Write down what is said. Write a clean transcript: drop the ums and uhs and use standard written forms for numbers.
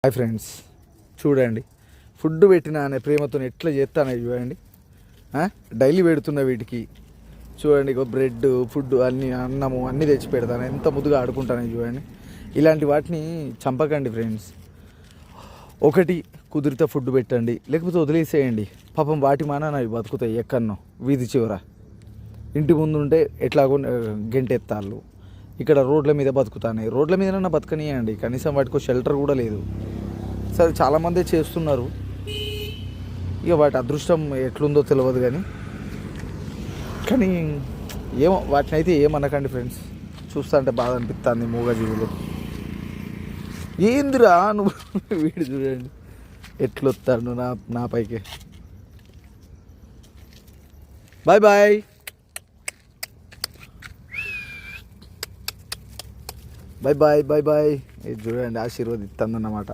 Hi friends, చూడండి food పెట్టిన అనే ప్రేమతో ఎట్లా చేస్తానో చూడండి. డైలీ పెడుతున్న వీటికి చూడండి, బ్రెడ్ ఫుడ్ అన్నీ అన్నము అన్నీ తెచ్చి పెడతాను. ఎంత ముద్దుగా ఆడుకుంటాను చూడండి. ఇలాంటి వాటిని చంపకండి ఫ్రెండ్స్. ఒకటి కుదిరితే ఫుడ్ పెట్టండి, లేకపోతే వదిలేసేయండి. పాపం వాటి మానాన అవి బతుకుతాయి. ఎక్కడనో వీధి చివర ఇంటి ముందు ఉంటే ఎట్లాగో గెంటెత్తాళ్ళు. ఇక్కడ రోడ్ల మీద బతుకుతాయి. రోడ్ల మీదనన్నా బతకనియండి, కనీసం వాటికి షెల్టర్ కూడా లేదు. సరే, చాలామంది చేస్తున్నారు. ఇక వాటి అదృష్టం ఎట్లుందో తెలియదు, కానీ ఏమో వాటిని అయితే ఏమనకండి ఫ్రెండ్స్. చూస్తా అంటే బాధ అనిపిస్తుంది. మూగజీవులు ఏందిరా నువ్వు వీడు చూడండి ఎట్లొస్తాడు నా పైకి. Bye bye. Bye bye bye bye. ఇది చూడండి ఆశీర్వదిస్తుందన్నమాట.